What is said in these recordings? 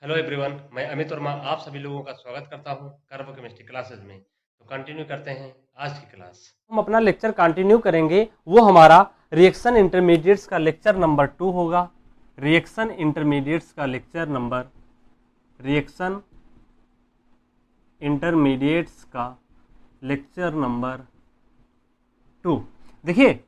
Hello everyone, मैं अमित वर्मा आप सभी लोगों का स्वागत करता हूं कार्बो केमिस्ट्री क्लासेस में। तो कंटिन्यू करते हैं आज की क्लास। हम अपना लेक्चर कंटिन्यू करेंगे, वो हमारा रिएक्शन इंटरमीडिएट्स का लेक्चर नंबर 2 होगा। रिएक्शन इंटरमीडिएट्स का लेक्चर नंबर रिएक्शन इंटरमीडिएट्स का लेक्चर नंबर 2। देखिए,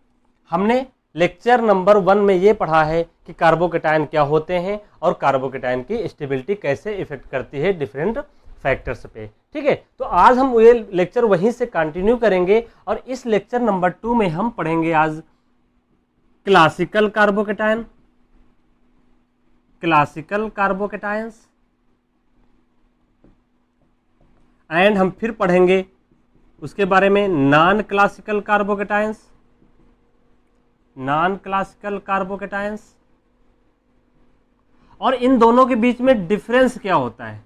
हमने लेक्चर नंबर 1 में ये पढ़ा है कि कार्बोकेटायन क्या होते हैं और कार्बोकेटायन की स्टेबिलिटी कैसे इफेक्ट करती है डिफरेंट फैक्टर्स पे। ठीक है, तो आज हम ये लेक्चर वहीं से कंटिन्यू करेंगे और इस लेक्चर नंबर 2 में हम पढ़ेंगे आज क्लासिकल कार्बोकेटायन, क्लासिकल कार्बोकेटायंस, एंड हम फिर पढ़ेंगे उसके बारे में नॉन क्लासिकल कार्बोकेटायंस, नॉन क्लासिकल कार्बोकेटायंस, और इन दोनों के बीच में डिफरेंस क्या होता है,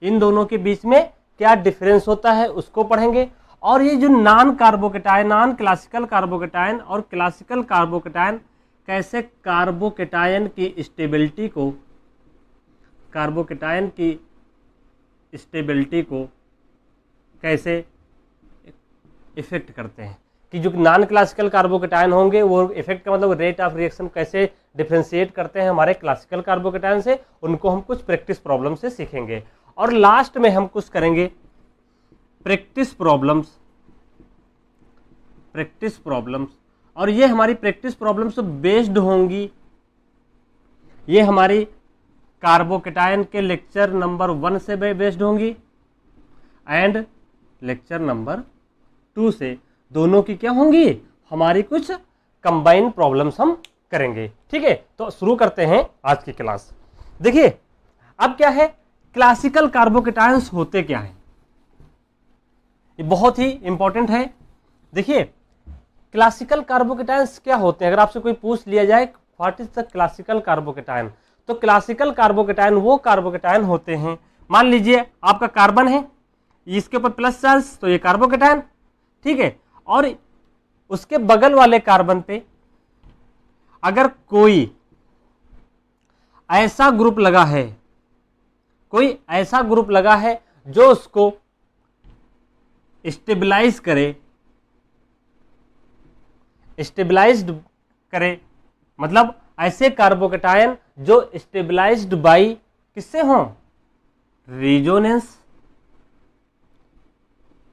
इन दोनों के बीच में क्या डिफरेंस होता है उसको पढ़ेंगे। और ये जो non carbocation, non classical carbocation और क्लासिकल कार्बोकेटायन कैसे कार्बोकेटायन की स्टेबिलिटी को, कार्बोकेटायन की स्टेबिलिटी को कैसे इफेक्ट करते हैं, कि जो नॉन क्लासिकल कार्बोकेटायन होंगे वो इफेक्ट का मतलब रेट ऑफ रिएक्शन कैसे डिफरेंशिएट करते हैं हमारे क्लासिकल कार्बोकेटायन से, उनको हम कुछ प्रैक्टिस प्रॉब्लम से सीखेंगे। और लास्ट में हम कुछ करेंगे प्रैक्टिस प्रॉब्लम्स, प्रैक्टिस प्रॉब्लम्स, और ये हमारी प्रैक्टिस प्रॉब्लम्स बेस्ड होंगी, ये हमारी कार्बोकेटायन के लेक्चर नंबर 1 से बेस्ड होंगी एंड लेक्चर नंबर 2 से। दोनों की क्या होंगी, हमारी कुछ कंबाइन प्रॉब्लम्स हम करेंगे। ठीक है, तो शुरू करते हैं आज की क्लास। देखिए, अब क्या है, क्लासिकल कार्बोकेटायंस होते क्या है, ये बहुत ही इंपॉर्टेंट है। देखिए, क्लासिकल कार्बोकेटायंस क्या होते हैं, अगर आपसे कोई पूछ लिया जाए what is the classical carbocation, तो क्लासिकल कार्बोकेटायन वो कार्बोकेटायन होते हैं, मान लीजिए आपका कार्बन है, इसके ऊपर प्लस चार्ज, तो ये कार्बोकेटायन। ठीक है, और उसके बगल वाले कार्बन पे अगर कोई ऐसा ग्रुप लगा है, कोई ऐसा ग्रुप लगा है जो उसको स्टेबलाइज करे, स्टेबलाइज्ड करे, मतलब ऐसे कार्बोकेटायन जो स्टेबलाइज्ड बाई किससे हो, रेजोनेंस,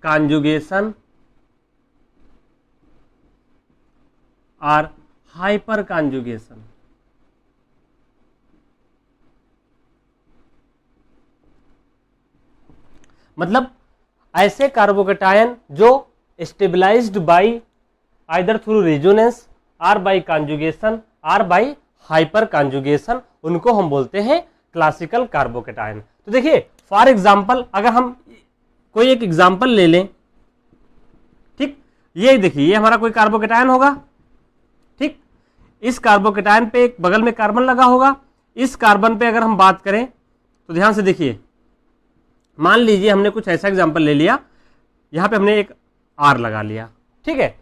कॉन्जुगेशन और हाइपर कॉन्जुगेशन। मतलब ऐसे कार्बोकेटायन जो stabilized by either through resonance और बाई कॉन्जुगेशन और बाई हाइपर कॉन्जुगेशन, उनको हम बोलते हैं क्लासिकल कार्बोकेटायन। तो देखिए, फॉर एग्जांपल अगर हम कोई एक एग्जांपल ले लें, ठीक, ये देखिए, ये हमारा कोई कार्बोकेटायन होगा, ठीक, इस कार्बोकेटायन पे एक बगल में कार्बन लगा होगा, इस कार्बन पे अगर हम बात करें तो ध्यान से देखिए, मान लीजिए हमने कुछ ऐसा एग्जांपल ले लिया, यहां पे हमने एक आर लगा लिया। ठीक है,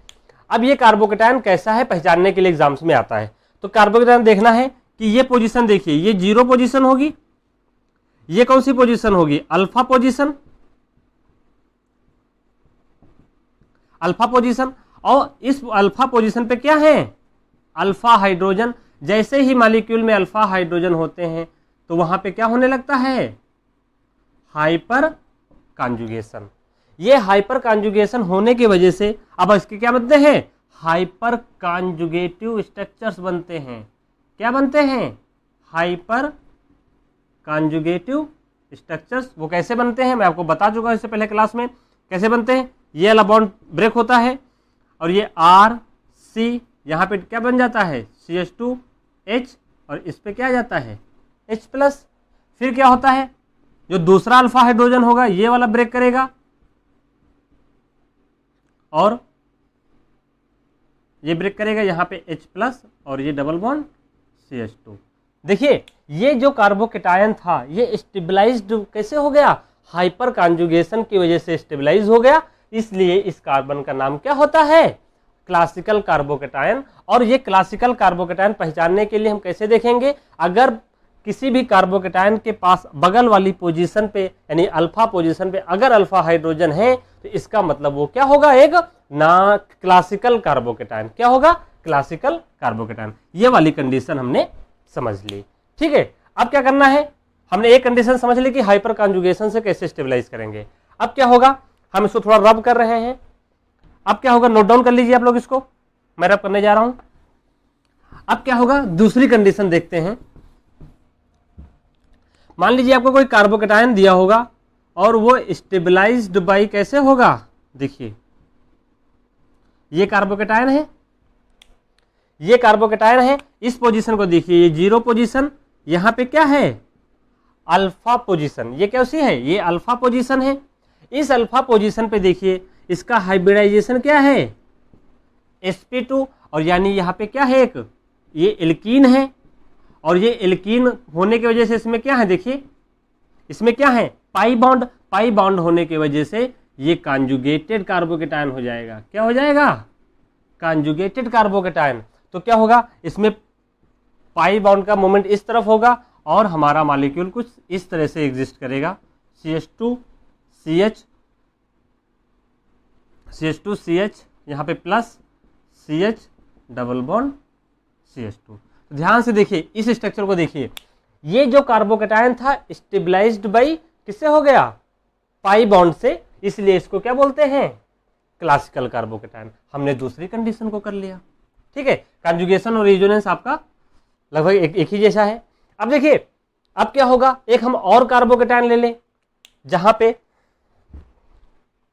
अब ये कार्बोकेटायन कैसा है पहचानने के लिए एग्जाम्स में आता है, तो कार्बोकेटायन देखना है कि ये पोजीशन देखिए, ये 0 पोजीशन होगी, ये कौन सी पोजीशन होगी, अल्फा पोजीशन, अल्फा पोजीशन, और इस अल्फा पोजीशन पे क्या है, अल्फा हाइड्रोजन। जैसे ही मॉलिक्यूल में अल्फा हाइड्रोजन होते हैं तो वहां पे क्या होने लगता है, हाइपर कॉन्जुगेशन। ये हाइपर कॉन्जुगेशन होने की वजह से अब इसके क्या बनते हैं, हाइपर कॉन्जुगेटिव स्ट्रक्चर्स बनते हैं। क्या बनते हैं, हाइपर कॉन्जुगेटिव स्ट्रक्चर्स। वो कैसे बनते हैं मैं आपको बता चुका इससे पहले क्लास में, कैसे बनते हैं, ये वाला बॉन्ड ब्रेक होता है और ये आर सी, यहाँ पे क्या बन जाता है, CH2H, और इस पे क्या आ जाता है, H+। फिर क्या होता है, जो दूसरा अल्फा हाइड्रोजन होगा ये वाला ब्रेक करेगा और ये ब्रेक करेगा, यहाँ पे H+ और ये डबल बॉन्ड CH2। देखिए, ये जो कार्बोकेटायन था ये स्टेबलाइज्ड कैसे हो गया, हाइपर कॉन्जुगेशन की वजह से स्टेबलाइज हो गया, इसलिए इस कार्बन का नाम क्या होता है, क्लासिकल कार्बोकेटायन। और ये क्लासिकल कार्बोकेटायन पहचानने के लिए हम कैसे देखेंगे, अगर किसी भी कार्बोकेटायन के पास बगल वाली पोजीशन पे यानी अल्फा पोजीशन पे अगर अल्फा हाइड्रोजन है तो इसका मतलब वो क्या होगा, एक ना क्लासिकल कार्बोकेटायन। क्या होगा, क्लासिकल कार्बोकेटायन। ये वाली कंडीशन हमने समझ ली। ठीक है, अब क्या करना है, हमने एक कंडीशन समझ ली कि हाइपर कॉन्जुगेशन से कैसे स्टेबलाइज करेंगे। अब क्या होगा, हम इसको थोड़ा रब कर रहे हैं। अब क्या होगा, नोट डाउन कर लीजिए आप लोग इसको, मैं रब करने जा रहा हूं। अब क्या होगा, दूसरी कंडीशन देखते हैं। मान लीजिए आपको कोई कार्बोकेटायन दिया होगा और वो स्टेबलाइज्ड बाई कैसे होगा, देखिए ये कार्बोकेटायन है, ये कार्बोकेटायन है, इस पोजीशन को देखिए, ये जीरो पोजीशन, यहां पे क्या है, अल्फा पोजीशन। ये क्या सी है, ये अल्फा पोजीशन है। इस अल्फा पोजीशन पे देखिए इसका हाइब्रिडाइजेशन क्या है, sp2, और यानी यहां पे क्या है, एक ये एल्कीन है, और ये एल्कीन होने की वजह से इसमें क्या है, देखिए इसमें क्या है, पाई बॉन्ड। पाई बॉन्ड होने की वजह से ये कॉन्जुगेटेड कार्बोकेटायन हो जाएगा। क्या हो जाएगा, कॉन्जुगेटेड कार्बोकेटायन। तो क्या होगा, इसमें पाई बॉन्ड का मोमेंट इस तरफ होगा और हमारा मॉलिक्यूल कुछ इस तरह से एग्जिस्ट करेगा, CH2CH यहाँ पे plus CH double bond CH2। तो ध्यान से देखिए इस स्ट्रक्चर को देखिए, ये जो कार्बोकेटायन था स्टेबलाइज्ड बाई किससे हो गया, पाई बॉन्ड से, इसलिए इसको क्या बोलते हैं, क्लासिकल कार्बोकेटायन। हमने दूसरी कंडीशन को कर लिया। ठीक है, कॉन्जुगेशन और रेजोनेंस आपका लगभग एक ही जैसा है। अब देखिए अब क्या होगा, एक हम और कार्बोकेटायन ले लें जहां पे,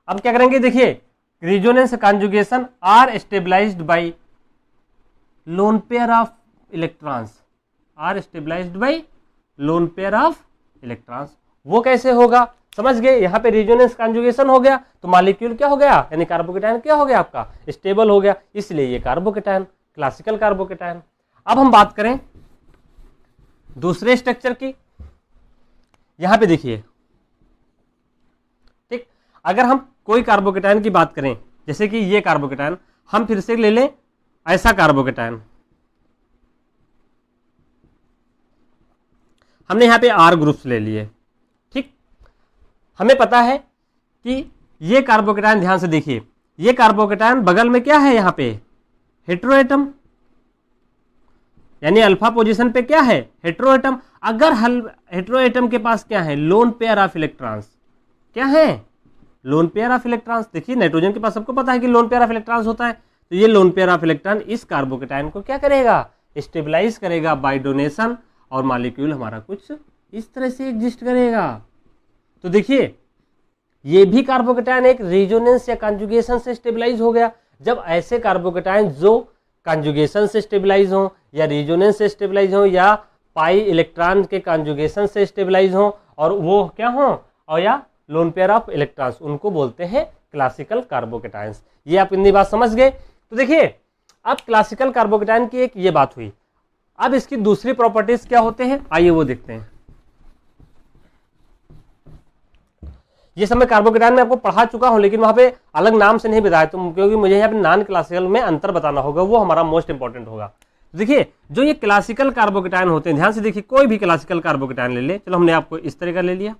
अब क्या करेंगे, देखिए resonance conjugation are stabilized by lone pair of electrons, are stabilized by lone pair of electrons. वो कैसे होगा, समझ गए, यहाँ पे रेजोनेंस कॉन्जुगेशन हो गया तो मॉलिक्यूल क्या हो गया, यानी कार्बोकेटायन क्या हो गया आपका, स्टेबल हो गया, इसलिए ये कार्बोकेटायन, क्लासिकल कार्बोकेटायन। अब हम बात करें दूसरे स्ट्रक्चर की, यहां पे देखिए, ठीक, अगर हम कोई कार्बोकेटायन की बात करें, जैसे कि ये कार्बोकेटायन, हम फिर से ले लें ऐसा कार्बोकेटायन, हमने यहां पे आर ग्रुप्स ले लिए। ठीक, हमें पता है कि ये कार्बोकेटायन, ध्यान से देखिए, ये कार्बोकेटायन बगल में क्या है, यहां पे हेटेरोएटम, यानी अल्फा पोजीशन पे क्या है, हेटेरोएटम। अगर हेटेरोएटम के पास क्या है, लोन पेयर ऑफ इलेक्ट्रॉन्स, क्या है, लोन पेयर ऑफ इलेक्ट्रॉन्स। देखिए नाइट्रोजन के पास सबको पता है कि लोन पेयर ऑफ इलेक्ट्रॉन्स होता है, तो ये लोन पेयर ऑफ इलेक्ट्रॉन इस कार्बोकेटायन को क्या करेगा, स्टेबलाइज करेगा बाय डोनेशन, और मॉलिक्यूल हमारा कुछ इस तरह से एग्जिस्ट करेगा। तो देखिए ये भी कार्बोकेटायन एक रेजोनेंस या कॉन्जुगेशन से स्टेबलाइज हो गया। जब ऐसे कार्बोकेटायन जो कॉन्जुगेशन से स्टेबलाइज हो या रेजोनेंस से स्टेबलाइज हो या पाई इलेक्ट्रॉन के कॉन्जुगेशन से स्टेबलाइज हो और वो क्या हो, और या लोन पेयर ऑफ इलेक्ट्रॉन्स, उनको बोलते हैं क्लासिकल कार्बोकेटायंस। ये आप इतनी बात समझ गए। तो देखिए अब क्लासिकल कार्बोकेटायन की एक ये बात हुई, अब इसकी दूसरी प्रॉपर्टीज क्या होते हैं, आइए वो देखते हैं। ये सब मैं कार्बोकेटायन में आपको पढ़ा चुका हूं, लेकिन वहां पे अलग नाम से नहीं बताया, तो क्योंकि मुझे यहाँ पे नॉन क्लासिकल में अंतर बताना होगा, वो हमारा मोस्ट इंपॉर्टेंट होगा। देखिए जो ये क्लासिकल कार्बोकेटायन होते हैं, ध्यान से देखिए, कोई भी क्लासिकल कार्बोकेटायन ले ले, चलो हमने आपको इस तरह का ले लिया।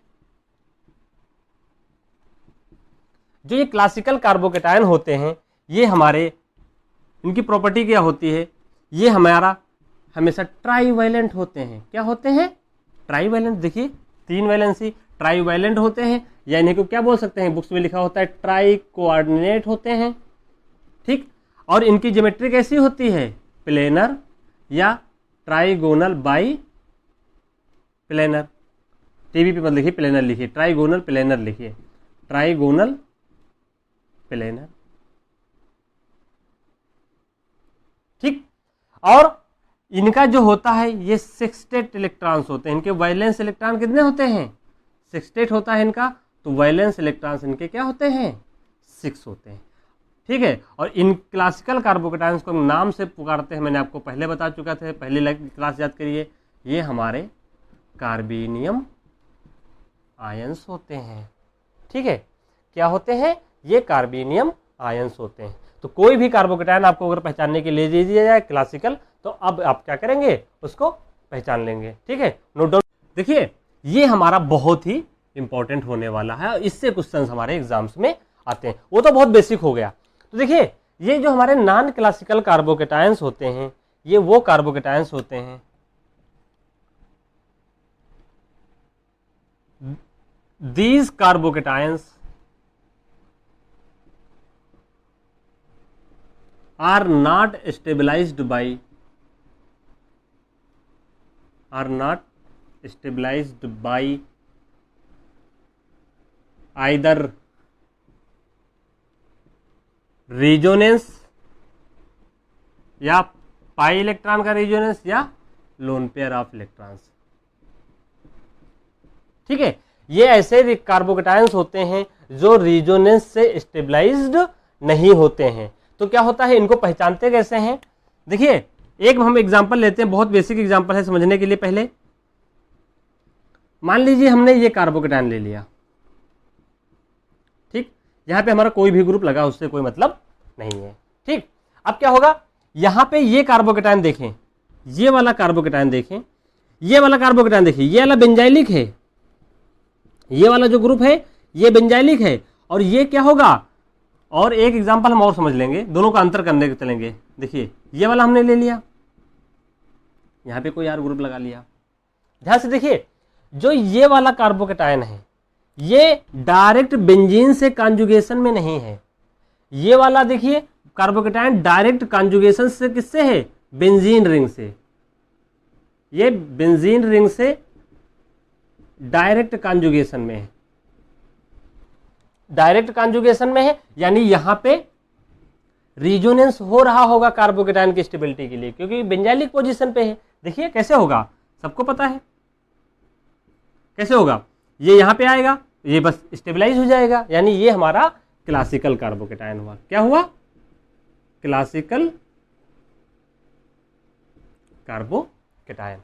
जो ये क्लासिकल कार्बोकेटायन होते हैं, ये हमारे, इनकी प्रॉपर्टी क्या होती है, ये हमारा हमेशा ट्राईवैलेंट होते हैं। क्या होते हैं, ट्राईवैलेंट। देखिए 3 वैलेंसी, ट्राईवैलेंट होते हैं, या इन्हें को क्या बोल सकते हैं, बुक्स में लिखा होता है ट्राई कोऑर्डिनेट होते हैं। ठीक, और इनकी ज्योमेट्री कैसी होती है, प्लेनर या ट्राइगोनल बाई प्लेनर। टीवी पे मत लिखिए प्लेनर लिखिए, ट्राइगोनल प्लेनर लिखिए, ट्राइगोनल प्लेनर। ठीक, और इनका जो होता है ये सिक्सटेट इलेक्ट्रॉन्स होते हैं, इनके वैलेंस इलेक्ट्रॉन कितने होते हैं, 6 होता है इनका, तो वैलेंस इलेक्ट्रॉन्स इनके क्या होते हैं, 6 होते हैं। ठीक है, और इन क्लासिकल कार्बोकेटायंस को नाम से पुकारते हैं, मैंने आपको पहले बता चुका था, पहले क्लास याद करिए, ये हमारे कार्बेनियम आयंस होते हैं। ठीक है, क्या होते हैं, ये कार्बेनियम आयंस होते हैं। तो कोई भी कार्बोकेटायन आपको अगर पहचानने के लिए दे दिया जाए क्लासिकल, तो अब आप क्या करेंगे, उसको पहचान लेंगे। ठीक है, नोट डाउन। देखिए ये हमारा बहुत ही इंपॉर्टेंट होने वाला है और इससे क्वेश्चंस हमारे एग्जाम्स में आते हैं। वो तो बहुत बेसिक हो गया। तो देखिए ये जो हमारे नॉन क्लासिकल कार्बोकेटायंस होते हैं, ये वो कार्बोकेटायंस होते हैं these carbocations are not stabilized by either resonance या पाई इलेक्ट्रॉन का रेजोनेंस या लोन पेयर ऑफ इलेक्ट्रॉन्स। ठीक है, ये ऐसे कार्बोकेटायंस होते हैं जो रेजोनेंस से स्टेबलाइज्ड नहीं होते हैं। तो क्या होता है, इनको पहचानते कैसे हैं? देखिए एक हम एग्जांपल लेते हैं, बहुत बेसिक एग्जांपल है समझने के लिए। पहले मान लीजिए हमने ये कार्बोकेटायन ले लिया, ठीक, यहां पे हमारा कोई भी ग्रुप लगा उससे कोई मतलब नहीं है। ठीक, अब क्या होगा, यहां पे ये कार्बोकेटायन देखें, ये वाला कार्बोकेटायन देखें, ये वाला कार्बोकेटायन देखिए, ये वाला बेंजाइलिक है, ये वाला जो ग्रुप है ये बेंजाइलिक है, और ये क्या होगा, और एक एग्जांपल हम और समझ लेंगे, दोनों का अंतर करने के चलेंगे। देखिए ये वाला हमने ले लिया, यहां पे कोई और ग्रुप लगा लिया। ध्यान से देखिए, जो ये वाला कार्बोकेटायन है ये डायरेक्ट बेंजीन से कॉन्जुगेशन में नहीं है। ये वाला देखिए कार्बोकेटायन डायरेक्ट कॉन्जुगेशन से किससे है, बेंजीन रिंग से। ये बेंजीन रिंग से डायरेक्ट कॉन्जुगेशन में है, डायरेक्ट कॉन्जुगेशन में है, यानी यहां पे रिजोनेंस हो रहा होगा कार्बोकेटायन की स्टेबिलिटी के लिए, क्योंकि बेंजाइलिक पोजीशन पे है। देखिए कैसे होगा, सबको पता है कैसे होगा, ये यहां पे आएगा, ये बस स्टेबलाइज हो जाएगा, यानी ये हमारा क्लासिकल कार्बोकेटायन हुआ। क्या हुआ, क्लासिकल कार्बोकेटायन।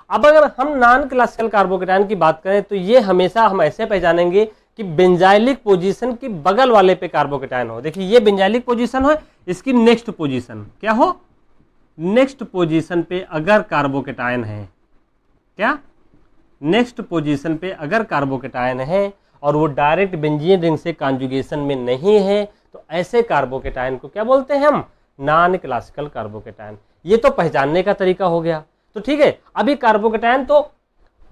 अब अगर हम नॉन क्लासिकल कार्बोकेटायन की बात करें तो ये हमेशा हम ऐसे पहचानेंगे कि बेंजाइलिक पोजीशन की बगल वाले पे कार्बोकेटायन हो। देखिए ये बेंजाइलिक पोजीशन है, इसकी नेक्स्ट पोजीशन क्या हो, नेक्स्ट पोजीशन पे अगर कार्बोकेटायन है, क्या नेक्स्ट पोजीशन पे अगर कार्बोकेटायन है और वो डायरेक्ट बेंजीन रिंग से कॉन्जुगेशन में नहीं है, तो ऐसे कार्बोकेटायन को क्या बोलते हैं हम, नॉन क्लासिकल कार्बोकेटायन। ये तो पहचानने का तरीका हो गया। तो ठीक है, अभी कार्बोकेटायन तो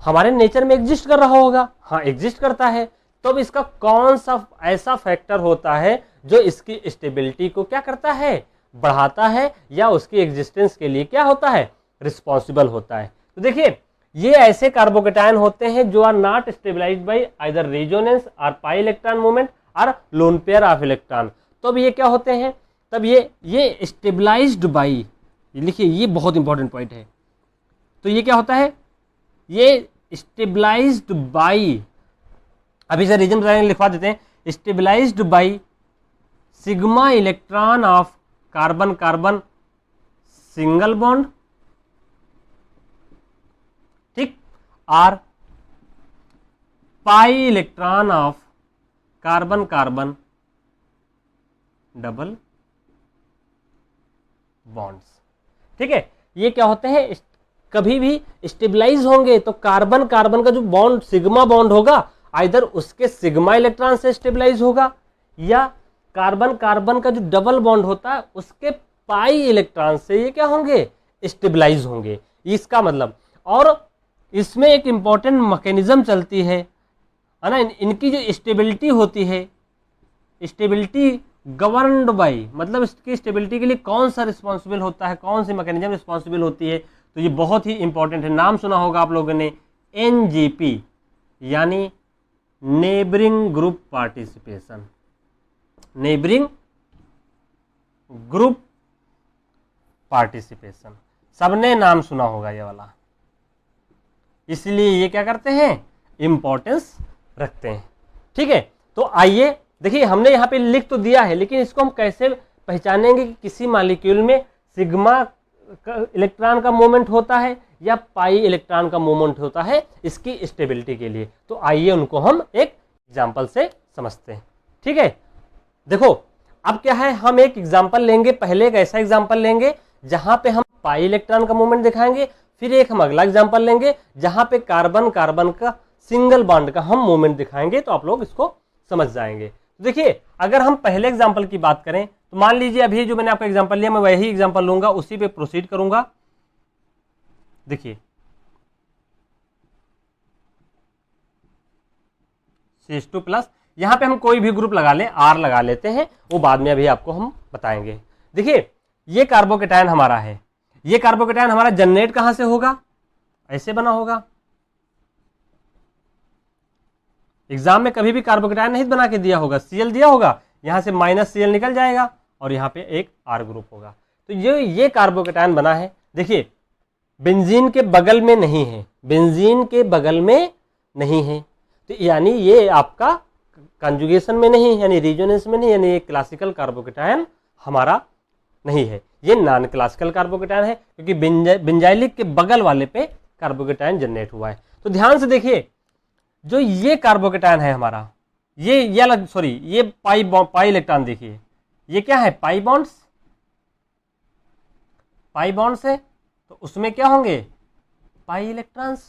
हमारे नेचर में एग्जिस्ट कर रहा होगा, हाँ एग्जिस्ट करता है, तो अब इसका कौन सा ऐसा फैक्टर होता है जो इसकी स्टेबिलिटी को क्या करता है, बढ़ाता है, या उसकी एग्जिस्टेंस के लिए क्या होता है, रिस्पॉन्सिबल होता है। तो देखिए ये ऐसे कार्बोकेटायन होते हैं जो are not stabilized by either resonance और पाई इलेक्ट्रॉन मूवमेंट और लोन पेयर ऑफ इलेक्ट्रॉन। तो अब ये क्या होते हैं, तब ये स्टेबलाइज्ड बाई, लिखिए ये बहुत इंपॉर्टेंट पॉइंट है। तो ये क्या होता है, ये स्टेबलाइज्ड बाई, अभी से रीजन बताने लिखवा देते हैं, stabilized by sigma electron of carbon carbon single bond, ठीक, और pi electron of carbon carbon double bonds. ठीक है, ये क्या होते हैं, कभी भी स्टेबलाइज होंगे तो कार्बन कार्बन का जो बॉन्ड सिग्मा बॉन्ड होगा, आइदर उसके सिग्मा इलेक्ट्रॉन से स्टेबलाइज होगा, या कार्बन कार्बन का जो डबल बॉन्ड होता है उसके पाई इलेक्ट्रॉन से ये क्या होंगे, स्टेबलाइज होंगे। इसका मतलब, और इसमें एक इंपॉर्टेंट मैकेनिज्म चलती है ना, इनकी जो स्टेबिलिटी होती है, स्टेबिलिटी गवर्नड बाय, मतलब इसकी स्टेबिलिटी के लिए कौन सा रिस्पॉन्सिबल होता है, कौन सी मैकेनिज्म रिस्पॉन्सिबल होती है, तो ये बहुत ही इंपॉर्टेंट है। नाम सुना होगा आप लोगों ने, NGP, यानी neighbouring group participation, neighbouring group participation, सबने नाम सुना होगा ये वाला, इसलिए ये क्या करते हैं, इंपॉर्टेंस रखते हैं। ठीक है, तो आइए देखिए, हमने यहाँ पे लिख तो दिया है, लेकिन इसको हम कैसे पहचानेंगे कि किसी मॉलिक्यूल में सिग्मा इलेक्ट्रॉन का मूवमेंट होता है या पाई इलेक्ट्रॉन का मूवमेंट होता है, इसकी स्टेबिलिटी के लिए। तो आइए उनको हम एक एग्जांपल से समझते हैं। ठीक है, देखो अब क्या है, हम एक एग्जांपल लेंगे, पहले एक ऐसा एग्जांपल लेंगे जहां पे हम पाई इलेक्ट्रॉन का मूवमेंट दिखाएंगे, फिर एक हम अगला एग्जांपल लेंगे जहां पे कार्बन कार्बन का सिंगल बॉन्ड का हम मूवमेंट दिखाएंगे, तो आप लोग इसको समझ जाएंगे। तो देखिए, अगर हम पहले एग्जांपल की बात करें तो मान लीजिए अभी जो मैंने आपको एग्जांपल लिया, मैं वही एग्जांपल लूंगा, उसी पे प्रोसीड करूंगा। देखिए CH2+, यहां पे हम कोई भी ग्रुप लगा लें, R लगा लेते हैं, वो बाद में अभी आपको हम बताएंगे। देखिए ये कार्बोकेटायन हमारा है, ये कार्बोकेटायन हमारा जनरेट कहां से होगा, ऐसे बना होगा। एग्जाम में कभी भी कार्बोकेटायन नहीं बना के दिया होगा, Cl दिया होगा, यहां से -Cl निकल जाएगा और यहां पे एक R ग्रुप होगा। तो ये कार्बोकेटायन बना है। देखिए बेंजीन के बगल में नहीं है, बेंजीन के बगल में नहीं है, तो यानी ये आपका कंजुगेशन में नहीं, यानी रिजोनेंस में नहीं, यानी ये क्लासिकल कार्बोकेटायन हमारा नहीं है, ये नॉन क्लासिकल कार्बोकेटायन है, क्योंकि बेंजाइलिक के बगल वाले पे कार्बोकेटायन जनरेट हुआ है। तो ध्यान से देखिए, जो ये कार्बोकेटायन है हमारा, ये पाई इलेक्ट्रॉन, देखिए ये क्या है, पाई बॉन्ड्स है, तो उसमें क्या होंगे, पाई इलेक्ट्रॉन्स।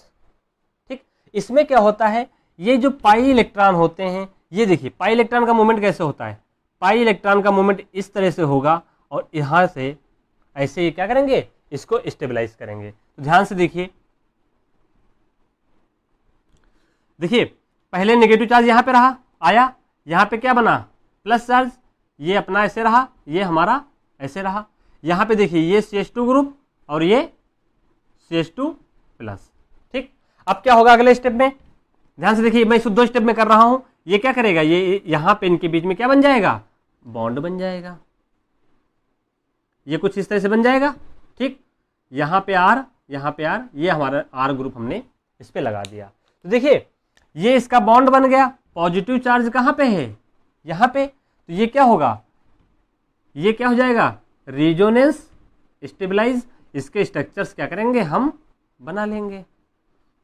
ठीक, इसमें क्या होता है, ये जो पाई इलेक्ट्रॉन होते हैं, ये देखिए पाई इलेक्ट्रॉन का मूवमेंट कैसे होता है, पाई इलेक्ट्रॉन का मूवमेंट इस तरह से होगा और यहां से ऐसे ही क्या करेंगे, इसको स्टेबलाइज करेंगे। तो ध्यान से देखिए, पहले नेगेटिव चार्ज यहां पे रहा, आया, यहां पे क्या बना, प्लस चार्ज, ये अपना ऐसे रहा, ये हमारा ऐसे रहा। यहां पे देखिए ये CH2 ग्रुप और ये CH2+। ठीक, अब क्या होगा अगले स्टेप में, ध्यान से देखिए, मैं इसको 2 स्टेप में कर रहा हूं। ये क्या करेगा, ये यहां पे इनके बीच में क्या बन जाएगा, बॉन्ड बन जाएगा, ये कुछ इस तरह से बन जाएगा। ठीक, यहां पे R, यहां पे R, ये हमारा R ग्रुप हमने इस पे लगा दिया। तो देखिए ये इसका बॉन्ड बन गया, पॉजिटिव चार्ज कहां पे है, यहां पे, तो ये क्या होगा, ये क्या हो जाएगा, रिजोनेंस स्टेबलाइज। इसके स्ट्रक्चर्स क्या करेंगे, हम बना लेंगे,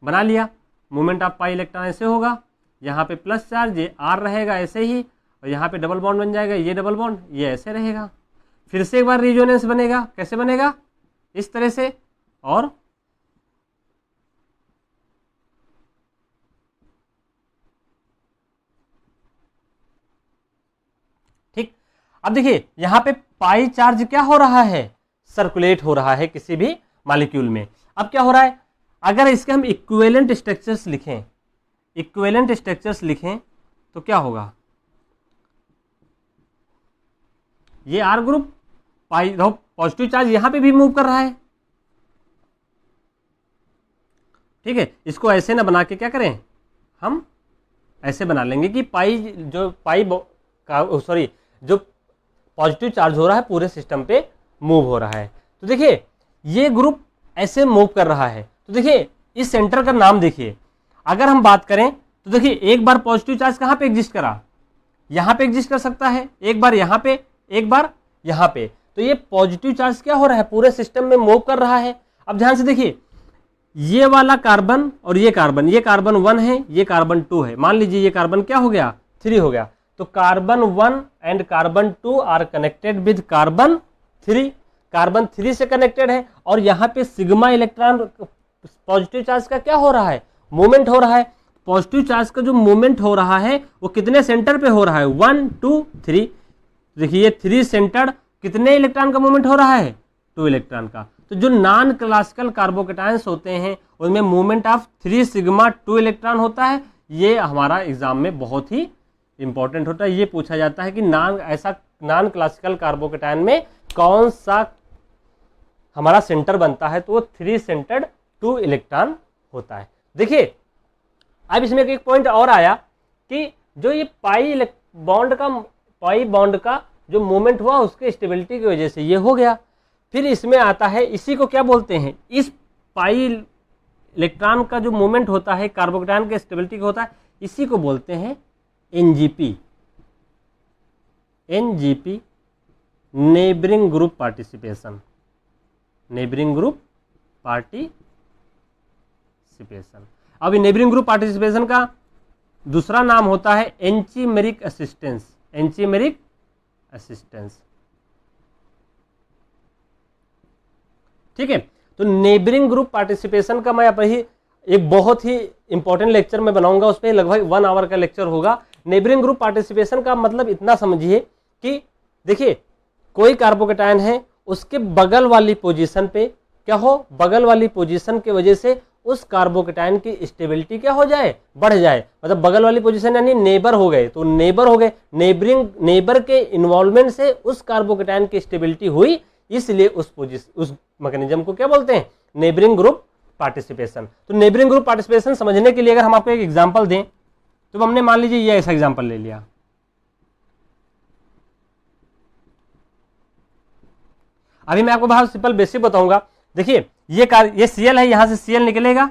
बना लिया। मूवमेंट ऑफ पाई इलेक्ट्रॉन ऐसे होगा, यहाँ पे प्लस चार्ज, ये R रहेगा ऐसे ही, और यहाँ पे डबल बॉन्ड बन जाएगा, ये डबल बॉन्ड, ये ऐसे रहेगा। फिर से एक बार रिजोनेंस बनेगा, कैसे बनेगा, इस तरह से, और ठीक। अब देखिए यहाँ पे पाई चार्ज क्या हो रहा है, सर्कुलेट हो रहा है किसी भी मॉलिक्यूल में। अब क्या हो रहा है, अगर इसके हम इक्विवेलेंट स्ट्रक्चर्स लिखें, तो क्या होगा, ये R ग्रुप, पाई पॉजिटिव चार्ज यहां पे भी मूव कर रहा है। ठीक है, इसको ऐसे ना बना के क्या करें, हम ऐसे बना लेंगे कि जो पॉजिटिव चार्ज हो रहा है पूरे सिस्टम पे मूव हो रहा है। तो देखिए ये ग्रुप ऐसे मूव कर रहा है। तो देखिए इस सेंटर का नाम देखिए, अगर हम बात करें तो देखिए एक बार पॉजिटिव चार्ज कहां पे एग्जिस्ट करा, यहां पे एग्जिस्ट कर सकता है, एक बार यहां पे, एक बार यहां पे। तो ये पॉजिटिव चार्ज क्या हो रहा है, पूरे सिस्टम में मूव कर रहा है। अब ध्यान से देखिए, ये वाला कार्बन और ये कार्बन 1 है, ये कार्बन 2 है। मान लीजिए ये कार्बन क्या हो गया, 3 हो गया। तो carbon 1 and carbon 2 are connected with carbon 3, carbon 3 से कनेक्टेड है। और यहाँ पे सिग्मा इलेक्ट्रॉन पॉजिटिव चार्ज का क्या हो रहा है, मूवमेंट हो रहा है। पॉजिटिव चार्ज का जो मूवमेंट हो रहा है वो कितने सेंटर पे हो रहा है, 1 2 3। देखिए 3 सेंटर, कितने इलेक्ट्रॉन का मूवमेंट हो रहा है, 2 इलेक्ट्रॉन का। तो जो नॉन क्लासिकल कार्बोकेटायंस होते हैं उनमें मूवमेंट ऑफ 3 सिग्मा 2 इलेक्ट्रॉन होता है। ये हमारा एग्जाम में बहुत ही इंपॉर्टेंट होता है। ये पूछा जाता है कि नॉन क्लासिकल कार्बोकेटायन में कौन सा हमारा सेंटर बनता है, तो वो 3 सेंटर्ड 2 इलेक्ट्रॉन होता है। देखिए अब इसमें एक पॉइंट और आया कि जो ये पाई बॉन्ड का जो मूवमेंट हुआ उसके स्टेबिलिटी की वजह से ये हो गया। फिर इसमें आता है, इसी को क्या बोलते हैं, इस पाई इलेक्ट्रॉन का जो मूवमेंट होता है कार्बोकेटायन के स्टेबिलिटी का होता है, इसी को बोलते हैं एनजीपी, नेबरिंग ग्रुप पार्टिसिपेशन, अब नेबरिंग ग्रुप पार्टिसिपेशन का दूसरा नाम होता है एंटीमेरिक असिस्टेंस। ठीक है, तो नेबरिंग ग्रुप पार्टिसिपेशन का मैं अब ही एक बहुत ही इंपॉर्टेंट लेक्चर में बनाऊंगा, उस पर लगभग 1 आवर का लेक्चर होगा। नेबरिंग ग्रुप पार्टिसिपेशन का मतलब इतना समझिए कि देखिए कोई कार्बोकेटायन है, उसके बगल वाली पोजीशन पे क्या हो, बगल वाली पोजीशन की वजह से उस कार्बोकेटायन की स्टेबिलिटी क्या हो जाए, बढ़ जाए। मतलब बगल वाली पोजीशन यानी नेबर हो गए, तो नेबर हो गए, नेबर के इन्वॉल्वमेंट से उस कार्बोकेटायन की स्टेबिलिटी हुई, इसलिए उस मैकेनिज्म को क्या बोलते हैं, नेबरिंग ग्रुप पार्टिसिपेशन। तो नेबरिंग ग्रुप पार्टिसिपेशन समझने के लिए अगर हम आपको एक एग्जांपल दें, तो हमने मान लीजिए ये ऐसा एग्जांपल ले लिया। अभी मैं आपको बहुत सिंपल बेसिक बताऊंगा। देखिए ये Cl है, यहां से Cl निकलेगा,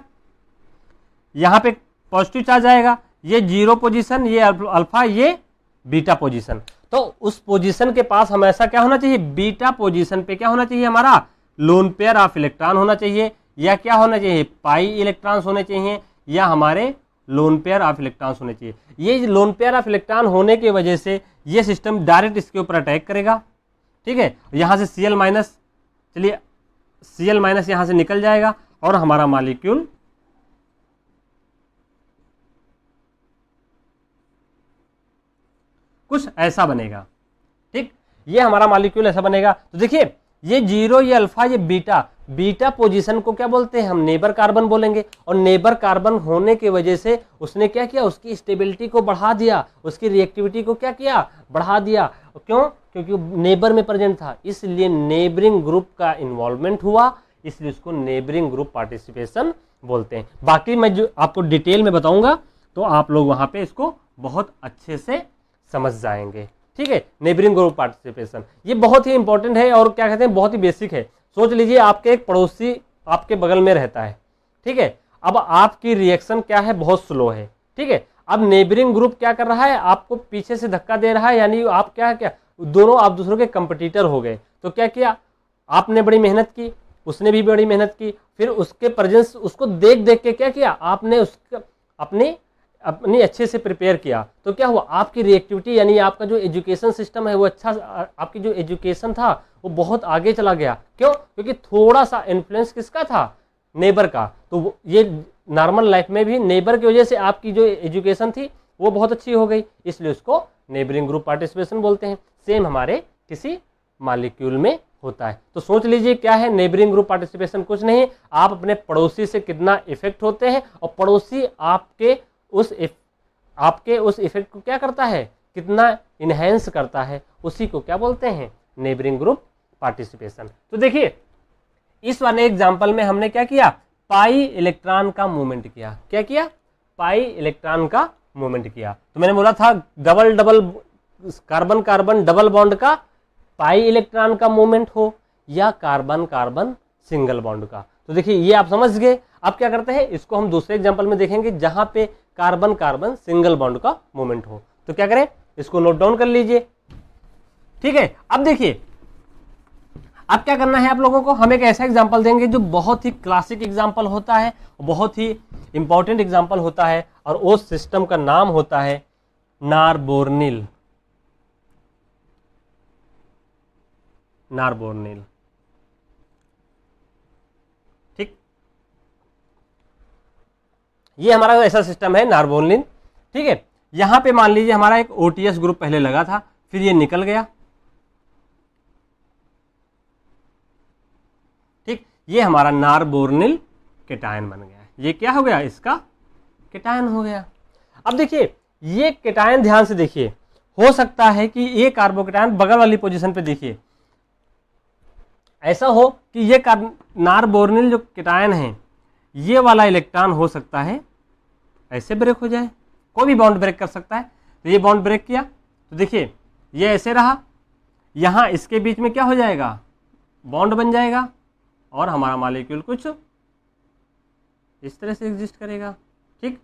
यहां पे पॉजिटिव चार्ज आएगा, ये 0 पोजीशन, ये अल्फा, ये बीटा पोजीशन। तो उस पोजीशन के पास हमेशा क्या होना चाहिए, बीटा पोजीशन पे क्या होना चाहिए, हमारा लोन पेयर ऑफ इलेक्ट्रॉन होना चाहिए, या क्या होना चाहिए, पाई इलेक्ट्रॉन्स होने चाहिए, या हमारे लोन पेयर ऑफ इलेक्ट्रॉन्स होने चाहिए। ये लोन पेयर ऑफ इलेक्ट्रॉन होने की वजह से ये सिस्टम डायरेक्ट इसके ऊपर अटैक करेगा। ठीक है, यहां से Cl माइनस, चलिए Cl माइनस यहां से निकल जाएगा और हमारा मॉलिक्यूल कुछ ऐसा बनेगा। ठीक, ये हमारा मॉलिक्यूल ऐसा बनेगा। तो देखिए ये 0, ये अल्फा, ये बीटा, बीटा पोजीशन को क्या बोलते हैं हम, नेबर कार्बन बोलेंगे। और नेबर कार्बन होने की वजह से उसने क्या किया, उसकी स्टेबिलिटी को बढ़ा दिया, उसकी रिएक्टिविटी को क्या किया, बढ़ा दिया। क्यों, क्योंकि नेबर में प्रेजेंट था, इसलिए नेबरिंग ग्रुप का इन्वॉल्वमेंट हुआ, इसलिए उसको नेबरिंग ग्रुप पार्टिसिपेशन बोलते हैं। बाकी मैं जो आपको डिटेल में बताऊंगा तो आप लोग वहां पे इसको बहुत अच्छे से समझ जाएंगे। ठीक है, नेबरिंग ग्रुप पार्टिसिपेशन ये बहुत ही इंपॉर्टेंट है और क्या कहते हैं, बहुत ही बेसिक है। सोच लीजिए आपके एक पड़ोसी आपके बगल में रहता है, ठीक है, अब आपकी रिएक्शन क्या है, बहुत स्लो है। ठीक है, अब नेबरिंग ग्रुप क्या कर रहा है, आपको पीछे से धक्का दे रहा है, यानी आप क्या दोनों आप दूसरों के कंपटीटर हो गए। तो क्या किया, आपने बड़ी मेहनत की, उसने भी बड़ी मेहनत की, फिर उसके प्रेजेंस, उसको देख देख के क्या किया आपने, उसका अपनी अच्छे से प्रिपेयर किया। तो क्या हुआ, आपकी रिएक्टिविटी यानी आपका जो एजुकेशन सिस्टम है वो अच्छा, आपकी जो एजुकेशन था वो बहुत आगे चला गया। क्यों, क्योंकि थोड़ा सा इन्फ्लुएंस किसका था, नेबर का। तो ये नॉर्मल लाइफ में भी नेबर की वजह से आपकी जो एजुकेशन थी वो बहुत अच्छी हो गई, इसलिए उसको नेबरिंग ग्रुप पार्टिसिपेशन बोलते हैं। सेम हमारे किसी मॉलिक्यूल में होता है। तो सोच लीजिए क्या है नेबरिंग ग्रुप पार्टिसिपेशन, कुछ नहीं, आप अपने पड़ोसी से कितना इफेक्ट होते हैं और पड़ोसी आपके उस इफेक्ट को क्या करता है, कितना इनहेंस करता है, उसी को क्या बोलते हैं, नेबरिंग ग्रुप पार्टिसिपेशन। तो देखिए इस वाले एग्जांपल में हमने क्या किया, पाई इलेक्ट्रॉन का मूवमेंट किया। क्या किया, पाई इलेक्ट्रॉन का मूवमेंट किया। तो मैंने बोला था double double carbon carbon double bond का पाई इलेक्ट्रॉन का मूवमेंट हो, या कार्बन कार्बन सिंगल बॉन्ड का। तो देखिए ये आप समझ गए। अब क्या करते हैं, इसको हम दूसरे एग्जांपल में देखेंगे जहां पे कार्बन कार्बन सिंगल बॉन्ड का मूवमेंट हो। तो क्या करें, इसको नोट डाउन कर लीजिए। ठीक है, अब देखिए अब क्या करना है आप लोगों को, हम एक ऐसा एग्जांपल देंगे जो बहुत ही क्लासिक एग्जांपल होता है, बहुत ही इंपॉर्टेंट एग्जांपल होता है, और उस सिस्टम का नाम होता है नारबोर्निल। नारबोर्निल, ठीक, ये हमारा ऐसा सिस्टम है नारबोर्निल। ठीक है, यहां पे मान लीजिए हमारा एक ओटीएस ग्रुप पहले लगा था, फिर ये निकल गया। ठीक, ये हमारा नारबोर्निल केटायन बन गया। ये क्या हो गया, इसका केटायन हो गया। अब देखिए ये केटायन ध्यान से देखिए, हो सकता है कि ये कार्बोकेटायन बगल वाली पोजीशन पे देखिए ऐसा हो कि ये नारबोर्निल जो केटायन है, ये वाला इलेक्ट्रॉन हो सकता है ऐसे ब्रेक हो जाए, कोई भी बॉन्ड ब्रेक कर सकता है। तो ये बॉन्ड ब्रेक किया, तो देखिए ये ऐसे रहा, यहां इसके बीच में क्या हो जाएगा, बॉन्ड बन जाएगा, और हमारा मॉलिक्यूल कुछ इस तरह से एग्जिस्ट करेगा। ठीक,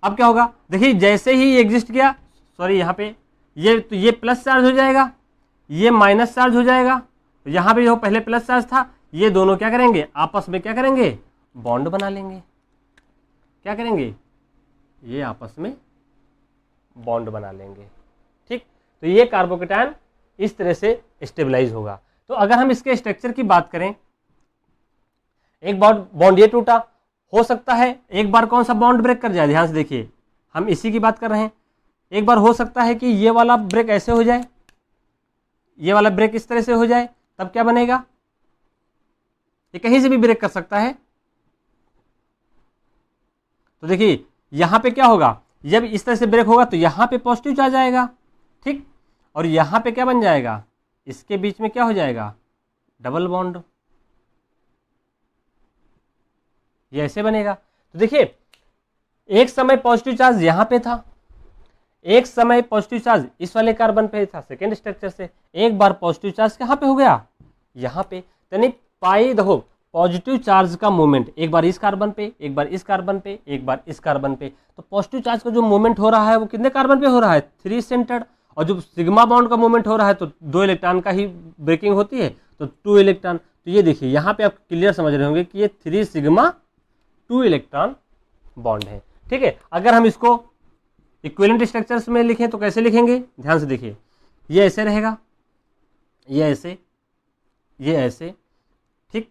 अब क्या होगा, देखिए जैसे ही एग्जिस्ट किया, सॉरी यहाँ पे तो ये प्लस चार्ज हो जाएगा, ये माइनस चार्ज हो जाएगा। तो यहाँ पे जो पहले प्लस चार्ज था, ये दोनों क्या करेंगे, आपस में क्या करेंगे, बॉन्ड बना लेंगे। क्या करेंगे, ये आपस में बॉन्ड बना लेंगे। ठीक, तो ये कार्बोकेटायन इस तरह से स्टेबलाइज होगा। तो अगर हम इसके स्ट्रक्चर की बात करें, एक बार बॉन्ड ये टूटा, हो सकता है एक बार कौन सा बॉन्ड ब्रेक कर जाए, ध्यान से देखिए हम इसी की बात कर रहे हैं। एक बार हो सकता है कि ये वाला ब्रेक ऐसे हो जाए, ये वाला ब्रेक इस तरह से हो जाए, तब क्या बनेगा, ये कहीं से भी ब्रेक कर सकता है। तो देखिए यहां पे क्या होगा, जब इस तरह से ब्रेक होगा तो यहां पे पॉजिटिव चार्ज आएगा, ठीक, और यहां पे क्या बन जाएगा, इसके बीच में क्या हो जाएगा, डबल बॉन्ड, ये ऐसे बनेगा। तो देखिए एक समय पॉजिटिव चार्ज यहां पे था, एक समय पॉजिटिव चार्ज इस वाले कार्बन पे था सेकेंड स्ट्रक्चर से, एक बार पॉजिटिव चार्ज कहां पे हो गया, यहां पे। यानी पाई देखो पॉजिटिव चार्ज का मूवमेंट एक बार इस कार्बन पे, एक बार इस कार्बन पे, एक बार इस कार्बन पे, तो पॉजिटिव चार्ज का जो मूवमेंट हो रहा है वो कितने कार्बन पे हो रहा है, 3 सेंटर्ड, और जो सिग्मा बॉन्ड का मूवमेंट हो रहा है तो 2 इलेक्ट्रॉन का ही ब्रेकिंग होती है, तो 2 इलेक्ट्रॉन। तो ये देखिए यहाँ पे आप क्लियर समझ रहे होंगे कि ये 3 सिग्मा 2 इलेक्ट्रॉन बॉन्ड है, ठीक है। अगर हम इसको इक्विवेलेंट स्ट्रक्चर्स में लिखें तो कैसे लिखेंगे, ध्यान से देखिए, ये ऐसे रहेगा, ये ऐसे, ये ऐसे, ठीक,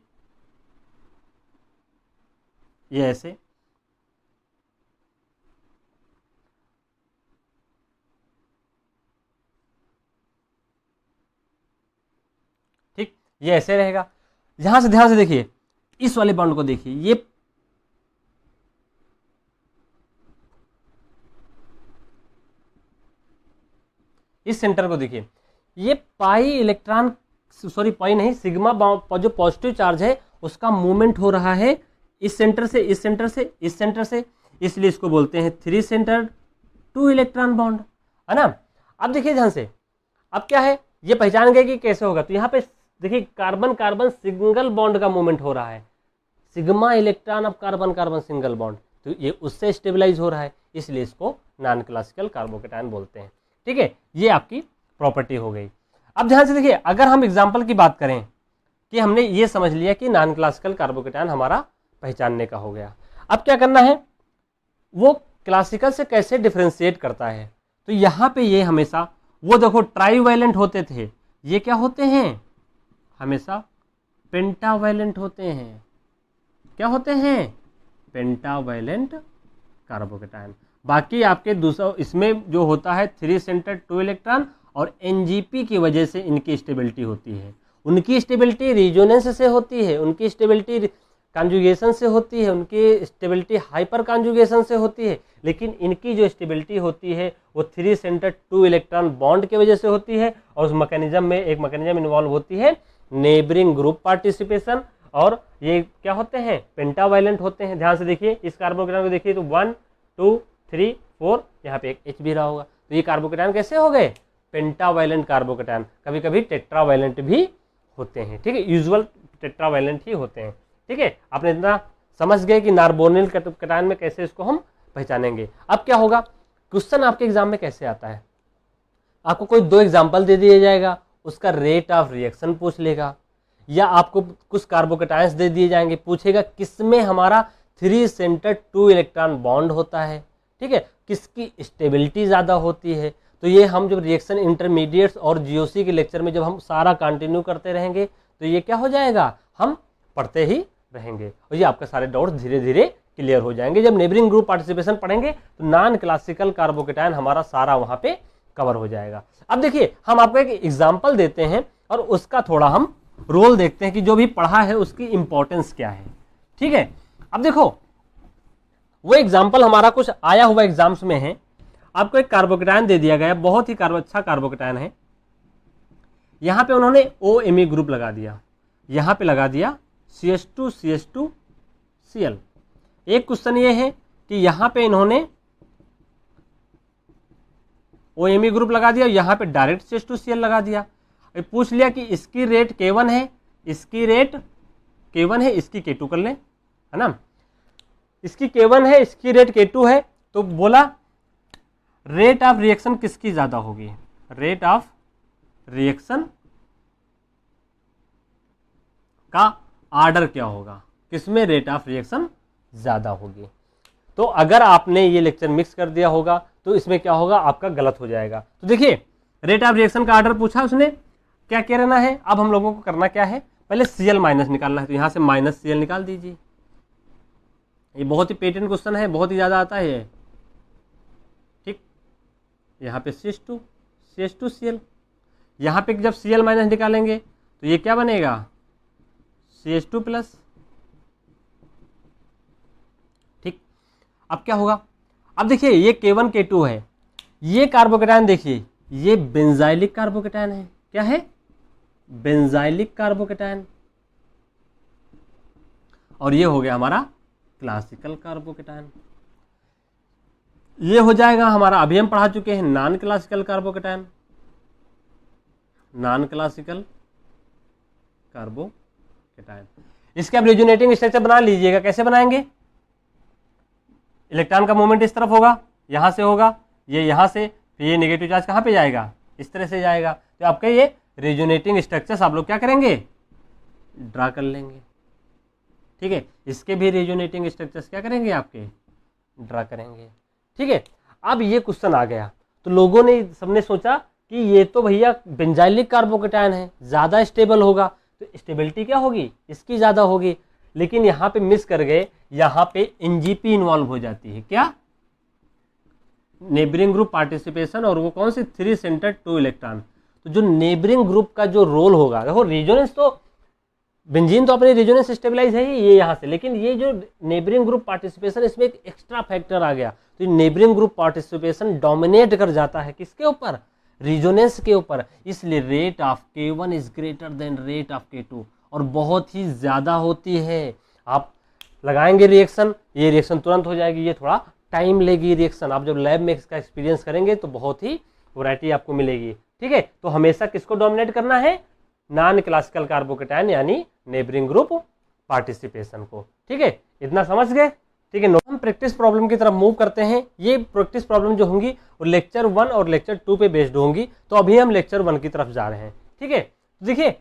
ये ऐसे, ठीक, ये ऐसे रहेगा। यहां से ध्यान से देखिए, इस वाले बॉन्ड को देखिए, ये इस सेंटर को देखिए, ये पाई इलेक्ट्रॉन, सॉरी पाई नहीं, सिग्मा जो पॉजिटिव चार्ज है उसका मूवमेंट हो रहा है इस सेंटर से, इस सेंटर से, इस सेंटर से, इसलिए इसको बोलते हैं 3 सेंटर्ड 2 इलेक्ट्रॉन बॉन्ड, है ना। अब देखिए ध्यान से, अब क्या है, ये पहचान गए कि कैसे होगा। तो यहाँ पे देखिए कार्बन कार्बन सिंगल बॉन्ड का मूवमेंट हो रहा है, सिग्मा इलेक्ट्रॉन अब कार्बन कार्बन सिंगल बॉन्ड, तो ये उससे स्टेबलाइज हो रहा है, इसलिए इसको नॉन क्लासिकल कार्बोकेटायन बोलते हैं, ठीक है। ये आपकी प्रॉपर्टी हो गई। अब ध्यान से देखिए, अगर हम एग्जांपल की बात करें कि हमने ये समझ लिया कि नॉन क्लासिकल कार्बोकेटायन हमारा पहचानने का हो गया, अब क्या करना है, वो क्लासिकल से कैसे डिफ्रेंशिएट करता है। तो यहाँ पे ये हमेशा वो देखो ट्राईवैलेंट होते थे, ये क्या होते हैं, हमेशा पेंटावैलेंट होते हैं। क्या होते हैं, पेंटावैलेंट कार्बोकेटायन। बाकी आपके दूसरा इसमें जो होता है 3 सेंटर्ड 2 इलेक्ट्रॉन, और एनजीपी की वजह से इनकी स्टेबिलिटी होती है, उनकी स्टेबिलिटी रिजोनेंस से होती है, उनकी स्टेबिलिटी कॉन्जुगेशन से होती है, उनकी स्टेबिलिटी हाइपर कॉन्जुगेशन से होती है, लेकिन इनकी जो स्टेबिलिटी होती है वो 3 सेंटर्ड 2 इलेक्ट्रॉन बॉन्ड की वजह से होती है। और उस मैकेनिज्म में एक मैकेनिज्म इन्वॉल्व होती है नेबरिंग ग्रुप पार्टिसिपेशन, और ये क्या होते हैं, पेंटावैलेंट होते हैं। ध्यान से देखिए, इस कार्बोकेटायन को देखिए तो 1 2 3 4, यहाँ पे एक H भी रहा होगा, तो ये कार्बोकेटायन कैसे हो गए, पेंटावैलेंट कार्बोकेटायन। कभी कभी टेट्रावैलेंट भी होते हैं, ठीक है, यूजुअल टेट्रावैलेंट ही होते हैं, ठीक है। आपने इतना समझ गए कि नार्बोनिल कैटायन में कैसे इसको हम पहचानेंगे। अब क्या होगा, क्वेश्चन आपके एग्जाम में कैसे आता है, आपको कोई 2 एग्जाम्पल दे दिया जाएगा, उसका रेट ऑफ रिएक्शन पूछ लेगा, या आपको कुछ कार्बोकेटायंस दे दिए जाएंगे, पूछेगा किसमें हमारा 3 सेंटर्ड 2 इलेक्ट्रॉन बॉन्ड होता है, ठीक है, किसकी स्टेबिलिटी ज़्यादा होती है। तो ये हम जब रिएक्शन इंटरमीडिएट्स और जीओसी के लेक्चर में जब हम सारा कंटिन्यू करते रहेंगे तो ये क्या हो जाएगा, हम पढ़ते ही रहेंगे, और ये आपके सारे डाउट्स धीरे धीरे क्लियर हो जाएंगे। जब नेबरिंग ग्रुप पार्टिसिपेशन पढ़ेंगे तो नॉन क्लासिकल कार्बोकेटायन हमारा सारा वहाँ पे कवर हो जाएगा। अब देखिए हम आपको एक एग्जाम्पल देते हैं और उसका थोड़ा हम रोल देखते हैं कि जो भी पढ़ा है उसकी इंपॉर्टेंस क्या है, ठीक है। अब देखो वो एग्जाम्पल हमारा कुछ आया हुआ एग्जाम्स में है, आपको एक कार्बोकेटायन दे दिया गया, बहुत ही अच्छा कार्बोकेटायन है। यहां पे उन्होंने OMe ग्रुप लगा दिया, यहां पे लगा दिया CH2 CH2 Cl। एक क्वेश्चन ये है कि यहां पे इन्होंने OMe ग्रुप लगा दिया, यहां पे डायरेक्ट CH2 Cl लगा दिया। पूछ लिया कि इसकी रेट K1 है, इसकी रेट K1 है, इसकी K2 कर लें, है ना, इसकी K1 है, इसकी रेट K2 है, तो बोला रेट ऑफ रिएक्शन किसकी ज्यादा होगी, रेट ऑफ रिएक्शन का आर्डर क्या होगा, किसमें रेट ऑफ रिएक्शन ज्यादा होगी। तो अगर आपने ये लेक्चर मिक्स कर दिया होगा तो इसमें क्या होगा, आपका गलत हो जाएगा। तो देखिए रेट ऑफ रिएक्शन का आर्डर पूछा उसने, क्या कहना है, अब हम लोगों को करना क्या है, पहले Cl माइनस निकालना है, तो यहाँ से माइनस Cl निकाल दीजिए। ये बहुत ही पेटेंट क्वेश्चन है, बहुत ही ज़्यादा आता है ये, ठीक। यहाँ पे CH2Cl, यहाँ पे जब Cl माइनस निकालेंगे तो ये क्या बनेगा, CH2 प्लस, ठीक। अब क्या होगा, अब देखिए ये K1 K2 है, ये कार्बोकेटायन देखिए ये बेंजाइलिक कार्बोकेटायन है, क्या है, बेंजाइलिक कार्बोकेटायन, और ये हो गया हमारा क्लासिकल कार्बोकेटायन। ये हो जाएगा हमारा, अभी हम पढ़ा चुके हैं non classical carbocation, non classical carbocation. इसके अब रिजोनेटिंग स्ट्रक्चर बना लीजिएगा, कैसे बनाएंगे, इलेक्ट्रॉन का मूवमेंट इस तरफ होगा, यहां से होगा, ये यहां से, फिर ये नेगेटिव चार्ज कहां पे जाएगा, इस तरह से जाएगा। तो आपके ये रिजोनेटिंग स्ट्रक्चर्स आप लोग क्या करेंगे, ड्रा कर लेंगे, ठीक है। इसके भी रिजोनेटिंग स्ट्रक्चर्स क्या करेंगे, आपके ड्रा करेंगे, ठीक है। अब ये क्वेश्चन आ गया, तो लोगों ने सबने सोचा कि ये तो भैया बेंजाइलिक कार्बोकेटायन है, ज़्यादा स्टेबल होगा, तो स्टेबिलिटी क्या होगी, इसकी ज़्यादा होगी। लेकिन यहाँ पे मिस कर गए, यहाँ पे एनजीपी इन्वॉल्व हो जाती है, क्या, नेबरिंग ग्रुप पार्टिसिपेशन, और वो कौन सी, 3 सेंटर 2 इलेक्ट्रॉन। तो जो नेबरिंग ग्रुप का जो रोल होगा, देखो रेजोनेंस तो बेंजीन तो अपने रेजोनेंस स्टेबलाइज है ही ये यहाँ से, लेकिन ये जो नेबरिंग ग्रुप पार्टिसिपेशन, इसमें एक एक्स्ट्रा फैक्टर आ गया। तो नेबरिंग ग्रुप पार्टिसिपेशन डोमिनेट कर जाता है किसके ऊपर, रेजोनेंस के ऊपर, इसलिए rate of K1 is greater than rate of K2, और बहुत ही ज़्यादा होती है। आप लगाएंगे रिएक्शन, ये रिएक्शन तुरंत हो जाएगी, ये थोड़ा टाइम लेगी रिएक्शन। आप जब लैब में इसका एक्सपीरियंस करेंगे तो बहुत ही वैरायटी आपको मिलेगी, ठीक है। तो हमेशा किसको डोमिनेट करना है, नॉन क्लासिकल कार्बोकेटायन यानी नेबरिंग ग्रुप पार्टिसिपेशन को, ठीक है। इतना समझ गए, ठीक है। हम प्रैक्टिस प्रॉब्लम की तरफ मूव करते हैं। ये प्रैक्टिस प्रॉब्लम जो होंगी वो लेक्चर 1 और लेक्चर 2 पे बेस्ड होंगी, तो अभी हम लेक्चर 1 की तरफ जा रहे हैं, ठीक है। देखिए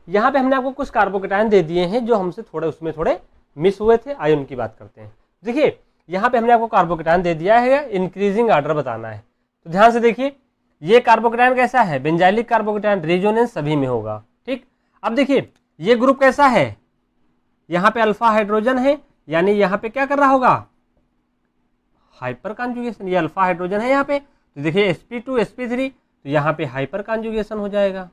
यहाँ पे हमने आपको कुछ कार्बोकेटायन दे दिए हैं जो हमसे थोड़े उसमें थोड़े मिस हुए थे, आइए उनकी बात करते हैं। देखिए यहाँ पे हमने आपको कार्बोकेटायन दे दिया है, इंक्रीजिंग ऑर्डर बताना है, तो ध्यान से देखिए। ये कार्बोकेटायन कैसा है, बेंजाइलिक कार्बोकेटायन, रेजोनेंस सभी में होगा, ठीक। अब देखिए ये ग्रुप कैसा है, यहाँ पे अल्फा हाइड्रोजन है, यानी यहाँ पे क्या कर रहा होगा, हाइपर कॉन्जुगेशन, ये अल्फा हाइड्रोजन है यहाँ पे, तो देखिए sp2 sp3, तो यहाँ पे हाइपर कॉन्जुगेशन हो जाएगा,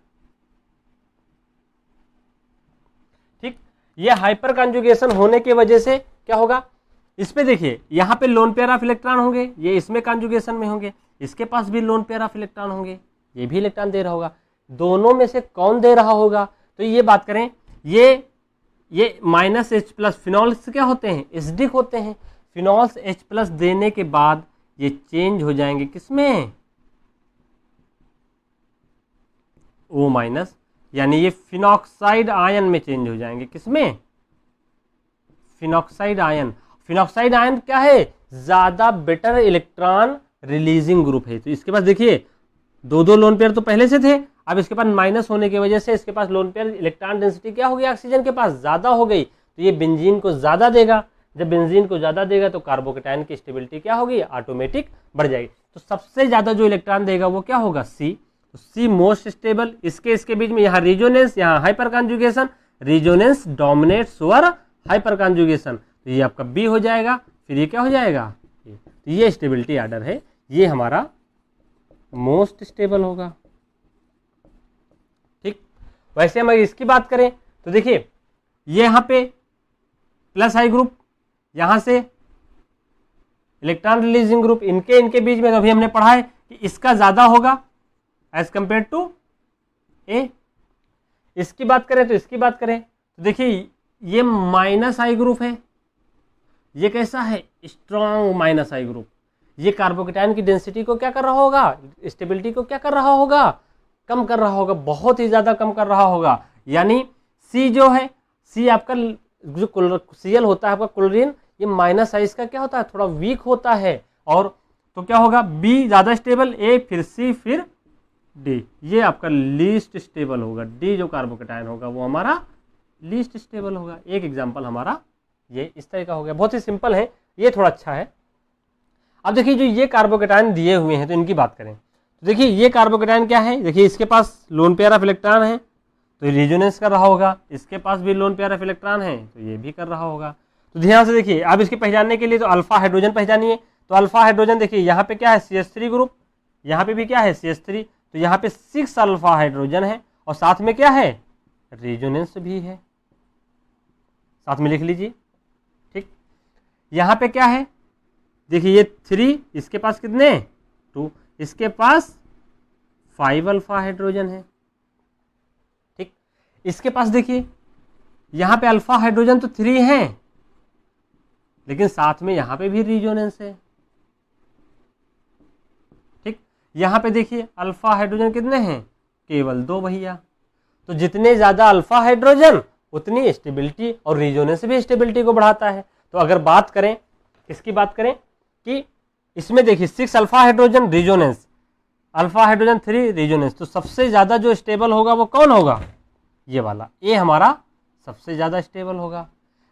ठीक। ये हाइपर कॉन्जुगेशन होने की वजह से क्या होगा, इस पे देखिए यहाँ पे लोन पेयर ऑफ इलेक्ट्रॉन होंगे, ये इसमें कॉन्जुगेशन में होंगे, इसके पास भी लोन पेयर ऑफ इलेक्ट्रॉन होंगे, ये भी इलेक्ट्रॉन दे रहा होगा, दोनों में से कौन दे रहा होगा। तो ये बात करें, ये माइनस H प्लस, फिनॉल्स क्या होते हैं, एसिडिक होते हैं, फिनॉल्स H प्लस देने के बाद ये चेंज हो जाएंगे किसमें, O माइनस, यानी ये फिनॉक्साइड आयन में चेंज हो जाएंगे, किसमें, फिनॉक्साइड आयन। फिनॉक्साइड आयन क्या है, ज्यादा बेटर इलेक्ट्रॉन रिलीजिंग ग्रुप है। तो इसके पास देखिए 2 लोन पेयर तो पहले से थे, अब इसके पास माइनस होने की वजह से इसके पास लोन पेयर इलेक्ट्रॉन डेंसिटी क्या हो गई, ऑक्सीजन के पास ज्यादा हो गई, तो ये बेंजीन को ज्यादा देगा। जब बेंजीन को ज्यादा देगा तो कार्बोकेटायन की स्टेबिलिटी क्या होगी, ऑटोमेटिक बढ़ जाएगी। तो सबसे ज्यादा जो इलेक्ट्रॉन देगा वो क्या होगा, C। तो C मोस्ट स्टेबल, इसके बीच में यहाँ रिजोनेंस, यहाँ hyper conjugation, resonance dominates over hyper conjugation, तो ये आपका B हो जाएगा। फिर ये क्या हो जाएगा, तो ये स्टेबिलिटी ऑर्डर है, ये हमारा मोस्ट स्टेबल होगा, ठीक। वैसे हम इसकी बात करें तो देखिए ये यहाँ पे प्लस आई ग्रुप, यहाँ से इलेक्ट्रॉन रिलीजिंग ग्रुप, इनके बीच में अभी हमने पढ़ा है कि इसका ज्यादा होगा एज कंपेयर टू ए। इसकी बात करें तो देखिए ये माइनस आई ग्रुप है, ये कैसा है, स्ट्रॉन्ग माइनस आई ग्रुप। ये कार्बोकेटायन की डेंसिटी को क्या कर रहा होगा, स्टेबिलिटी को क्या कर रहा होगा, कम कर रहा होगा, बहुत ही ज्यादा कम कर रहा होगा। यानी C जो है, C आपका जो Cl होता है आपका क्लोरीन, ये माइनस साइज का क्या होता है, थोड़ा वीक होता है, और तो क्या होगा, B ज्यादा स्टेबल, A फिर C फिर D, ये आपका लीस्ट स्टेबल होगा। D जो कार्बोकेटायन होगा वो हमारा लीस्ट स्टेबल होगा। एक एग्जांपल हमारा ये इस तरह का हो गया, बहुत ही सिंपल है, ये थोड़ा अच्छा है। अब देखिए जो ये कार्बोकेटायन दिए हुए हैं तो इनकी बात करें तो देखिए ये कार्बोकेटायन क्या है, देखिए इसके पास लोन पेयर ऑफ इलेक्ट्रॉन है, तो रिजोनेंस कर रहा होगा, इसके पास भी लोन पेयर ऑफ इलेक्ट्रॉन है तो ये भी कर रहा होगा। तो ध्यान से देखिए, अब इसके पहचानने के लिए तो अल्फा हाइड्रोजन पहचानिए। तो अल्फा हाइड्रोजन देखिए यहाँ पे क्या है CH3 ग्रुप, यहाँ पे भी क्या है CH3, तो यहाँ पे 6 अल्फा हाइड्रोजन है और साथ में क्या है रिजोनेंस भी है, साथ में लिख लीजिए। ठीक, यहाँ पे क्या है देखिए ये 3, इसके पास कितने 2, इसके पास 5 अल्फा हाइड्रोजन है। ठीक, इसके पास देखिए यहाँ पे अल्फा हाइड्रोजन तो 3 है लेकिन साथ में यहाँ पे भी रिजोनेंस है। ठीक, यहाँ पे देखिए अल्फा हाइड्रोजन कितने हैं, केवल 2 भैया। तो जितने ज्यादा अल्फा हाइड्रोजन उतनी स्टेबिलिटी, और रिजोनेंस भी स्टेबिलिटी को बढ़ाता है। तो अगर बात करें, किसकी बात करें कि इसमें देखिए 6 alpha hydrogen resonance, alpha hydrogen 3 resonance, तो सबसे ज्यादा जो स्टेबल होगा वो कौन होगा, ये वाला ए हमारा सबसे ज्यादा स्टेबल होगा।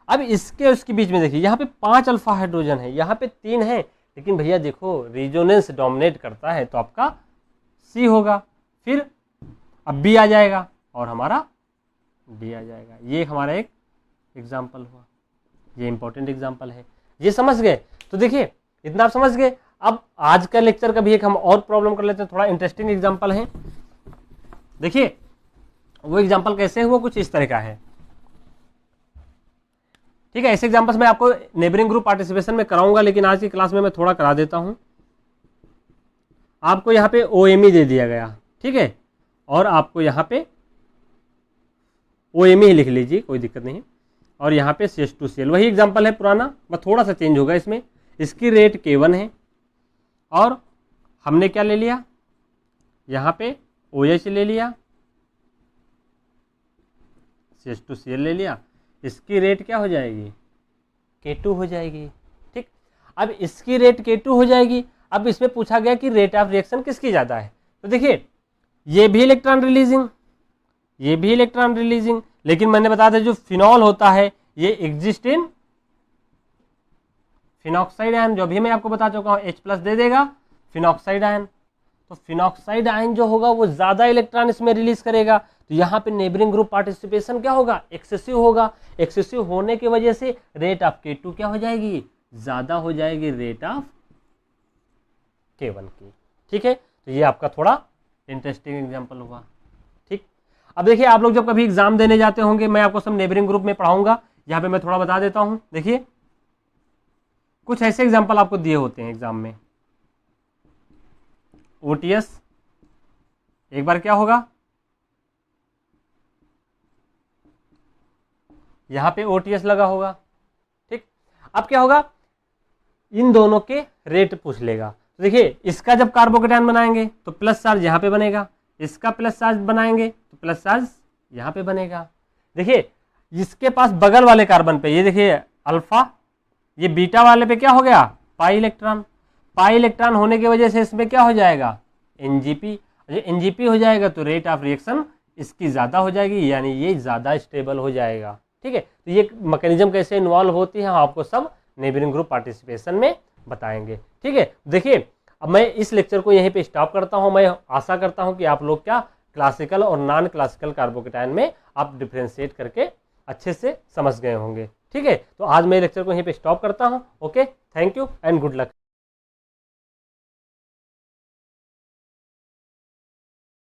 अब इसके उसके बीच में देखिए यहाँ पे 5 अल्फा हाइड्रोजन है, यहाँ पे 3 है, लेकिन भैया देखो रिजोनेंस डोमिनेट करता है तो आपका सी होगा, फिर अब बी आ जाएगा और हमारा डी आ जाएगा। ये हमारा एक एग्जाम्पल हुआ, ये इंपॉर्टेंट एग्जाम्पल है। ये समझ गए? तो देखिए इतना आप समझ गए। अब आज का लेक्चर का भी एक हम और प्रॉब्लम कर लेते हैं, थोड़ा इंटरेस्टिंग एग्जाम्पल है। देखिए वो एग्जाम्पल कैसे हुआ, कुछ इस तरह का है। ठीक है, ऐसे एग्जाम्पल्स मैं आपको नेबरिंग ग्रुप पार्टिसिपेशन में कराऊंगा, लेकिन आज की क्लास में मैं थोड़ा करा देता हूं। आपको यहाँ पे OMe दे दिया गया, ठीक है, और आपको यहाँ पे OMe ही लिख लीजिए, कोई दिक्कत नहीं। और यहाँ पे CH2Cl, वही एग्जाम्पल है पुराना, बस थोड़ा सा चेंज होगा इसमें। इसकी रेट K1 है और हमने क्या ले लिया, यहाँ पे OH ले लिया, CH2Cl ले लिया, इसकी रेट क्या हो जाएगी K2 हो जाएगी। ठीक, अब इसकी रेट K2 हो जाएगी। अब इसमें पूछा गया कि रेट ऑफ रिएक्शन किसकी ज़्यादा है, तो देखिए ये भी इलेक्ट्रॉन रिलीजिंग, ये भी इलेक्ट्रॉन रिलीजिंग, लेकिन मैंने बताया था जो फिनॉल होता है ये एग्जिस्ट इन फिनॉक्साइड आयन, जो भी मैं आपको बता चुका हूँ H+ दे देगा फिनॉक्साइड आयन। तो फिनॉक्साइड आयन जो होगा वो ज़्यादा इलेक्ट्रॉन इसमें रिलीज करेगा, तो यहाँ पे नेबरिंग ग्रुप पार्टिसिपेशन क्या होगा, एक्सेसिव होगा। एक्सेसिव होने की वजह से रेट ऑफ K2 क्या हो जाएगी, ज़्यादा हो जाएगी रेट ऑफ K1 की। ठीक है, तो ये आपका थोड़ा इंटरेस्टिंग एग्जाम्पल हुआ। ठीक, अब देखिए आप लोग जब कभी एग्जाम देने जाते होंगे, मैं आपको सब नेबरिंग ग्रुप में पढ़ाऊंगा, यहाँ पे मैं थोड़ा बता देता हूँ। देखिए कुछ ऐसे एग्जाम्पल आपको दिए होते हैं एग्जाम में। OTS एक बार क्या होगा, यहाँ पे OTS लगा होगा। ठीक, अब क्या होगा, इन दोनों के रेट पूछ लेगा। तो देखिए इसका जब कार्बोकेटायन बनाएंगे तो प्लस चार्ज यहाँ पे बनेगा, इसका प्लस चार्ज बनाएंगे तो प्लस चार्ज यहाँ पे बनेगा। देखिए इसके पास बगल वाले कार्बन पे, ये देखिए अल्फा, ये बीटा वाले पे क्या हो गया, पाई इलेक्ट्रॉन। पाई इलेक्ट्रॉन होने की वजह से इसमें क्या हो जाएगा, NGP। NGP हो जाएगा तो रेट ऑफ रिएक्शन इसकी ज़्यादा हो जाएगी, यानी ये ज़्यादा स्टेबल हो जाएगा। ठीक है, तो ये मैकेनिज्म कैसे इन्वॉल्व होती है हम आपको सब नेबरिंग ग्रुप पार्टिसिपेशन में बताएंगे। ठीक है, देखिए अब मैं इस लेक्चर को यहीं पे स्टॉप करता हूं। मैं आशा करता हूं कि आप लोग क्या क्लासिकल और नॉन क्लासिकल कार्बोकेटायन में आप डिफ्रेंशिएट करके अच्छे से समझ गए होंगे। ठीक है, तो आज मैं लेक्चर को यहीं पे स्टॉप करता हूं। Okay, thank you and good luck.